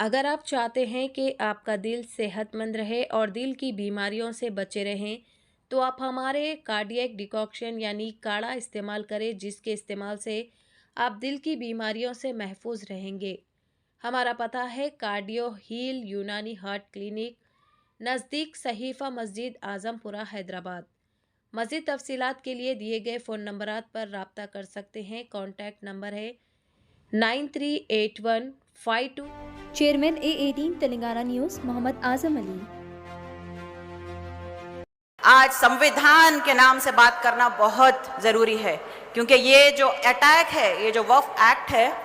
अगर आप चाहते हैं कि आपका दिल सेहतमंद रहे और दिल की बीमारियों से बचे रहें, तो आप हमारे कार्डियक डिकॉक्शन यानी काढ़ा इस्तेमाल करें, जिसके इस्तेमाल से आप दिल की बीमारियों से महफूज रहेंगे। हमारा पता है कार्डियो हील यूनानी हार्ट क्लिनिक, नज़दीक सहीफ़ा मस्जिद आज़मपुरा हैदराबाद। मज़ीद तफसीलात के लिए दिए गए फ़ोन नंबरात पर रब्ता कर सकते हैं। कॉन्टैक्ट नंबर है 938152। Chairman A18 Telangana news Mohammed Azam Ali. आज संविधान के नाम से बात करना बहुत ज़रूरी है, क्योंकि ये जो अटैक है, ये जो वक्फ एक्ट है,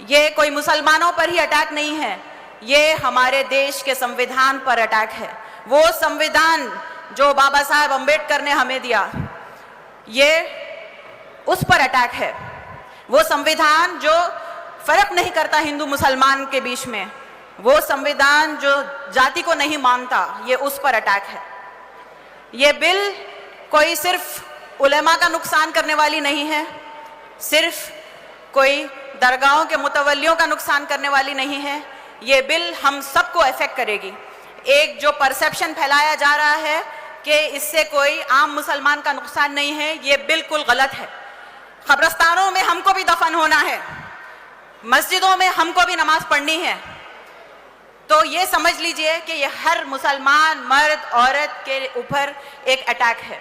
ये कोई मुसलमानों पर ही अटैक नहीं है, ये हमारे देश के संविधान पर अटैक है। वो संविधान जो बाबा साहब अम्बेडकर ने हमें दिया, ये उस पर अटैक है। वो संविधान जो फर्क नहीं करता हिंदू मुसलमान के बीच में, वो संविधान जो जाति को नहीं मानता, ये उस पर अटैक है। ये बिल कोई सिर्फ उलेमा का नुकसान करने वाली नहीं है, सिर्फ कोई दरगाहों के मुतवल्लियों का नुकसान करने वाली नहीं है। ये बिल हम सबको अफेक्ट करेगी। एक जो परसेप्शन फैलाया जा रहा है कि इससे कोई आम मुसलमान का नुकसान नहीं है, ये बिल्कुल गलत है। कब्रिस्तानों में हमको भी दफन होना है, मस्जिदों में हमको भी नमाज पढ़नी है। तो ये समझ लीजिए कि ये हर मुसलमान मर्द औरत के ऊपर एक अटैक है।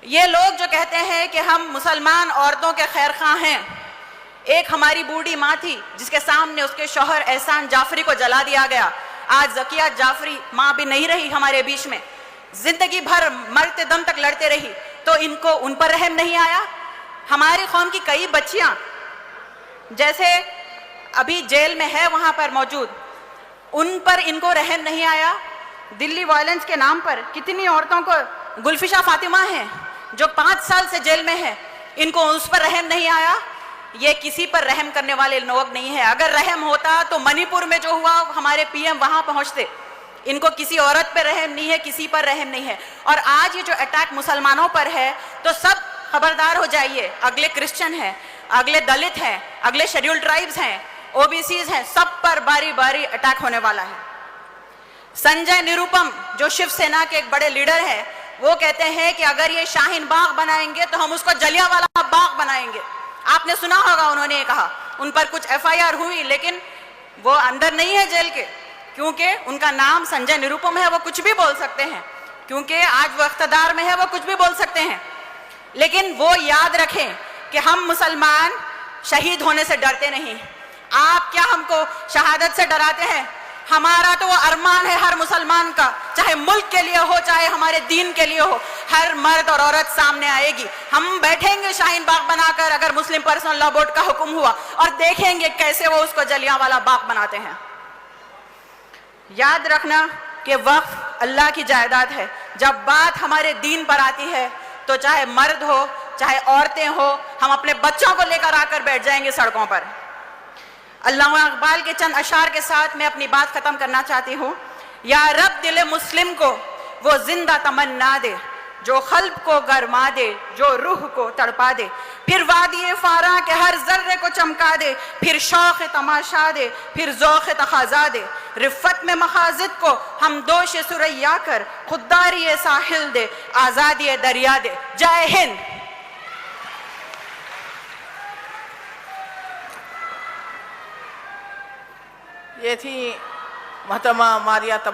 ये लोग जो कहते हैं कि हम मुसलमान औरतों के खैरख्वाह हैं, एक हमारी बूढ़ी माँ थी जिसके सामने उसके शौहर एहसान जाफरी को जला दिया गया। आज जकिया जाफरी माँ भी नहीं रही हमारे बीच में, जिंदगी भर मरते दम तक लड़ते रही, तो इनको उन पर रहम नहीं आया। हमारी कौम की कई बच्चियां जैसे अभी जेल में है वहां पर मौजूद, उन पर इनको रहम नहीं आया। दिल्ली वायलेंस के नाम पर कितनी औरतों को, गुलफिशा फातिमा है जो 5 साल से जेल में है, इनको उस पर रहम नहीं आया। ये किसी पर रहम करने वाले लोग नहीं है। अगर रहम होता तो मणिपुर में जो हुआ हमारे पीएम वहां पहुंचते। इनको किसी औरत पर रहम नहीं है, किसी पर रहम नहीं है। और आज ये जो अटैक मुसलमानों पर है, तो सब खबरदार हो जाइए। अगले क्रिश्चियन हैं, अगले दलित हैं, अगले शेड्यूल्ड ट्राइब्स हैं, ओबीसीज हैं, सब पर बारी बारी अटैक होने वाला है। संजय निरुपम जो शिवसेना के एक बड़े लीडर हैं, वो कहते हैं कि अगर ये शाहीन बाग बनाएंगे तो हम उसको जलियांवाला बाग बनाएंगे। आपने सुना होगा, उन्होंने कहा। उन पर कुछ एफआईआर हुई, लेकिन वो अंदर नहीं है जेल के, क्योंकि उनका नाम संजय निरुपम है। वो कुछ भी बोल सकते हैं, क्योंकि आज वो इख्तिदार में है, वो कुछ भी बोल सकते हैं। लेकिन वो याद रखें कि हम मुसलमान शहीद होने से डरते नहीं। आप क्या हमको शहादत से डराते हैं? हमारा तो वो अरमान है हर मुसलमान का, चाहे मुल्क के लिए हो, चाहे हमारे दीन के लिए हो, हर मर्द और औरत सामने आएगी। हम बैठेंगे शाहीन बाग बनाकर, अगर मुस्लिम पर्सनल लॉ बोर्ड का हुक्म हुआ, और देखेंगे कैसे वो उसको जलियांवाला बाग बनाते हैं। याद रखना कि वक्फ अल्लाह की जायदाद है। जब बात हमारे दीन पर आती है, तो चाहे मर्द हो, चाहे औरतें हो, हम अपने बच्चों को लेकर आकर बैठ जाएंगे सड़कों पर। अल्लामा इकबाल के चंद अशार के साथ मैं अपनी बात खत्म करना चाहती हूँ। या रब दिल मुस्लिम को वो जिंदा तमन्ना दे, जो खल्ब को गरमा दे, जो रूह को तड़पा दे, फिर वादी फारा के हर जर्रे को चमका दे, फिर शौक तमाशा दे, फिर ज़ौक़ तक़ाज़ा दे, रिफ़त में मखाज़िद को हम दोष सुरैया कर, खुददारी साहिल दे, आज़ादी दरिया दे। जय हिंद। ये थी मोहतरमा मारिया तबस्सुम।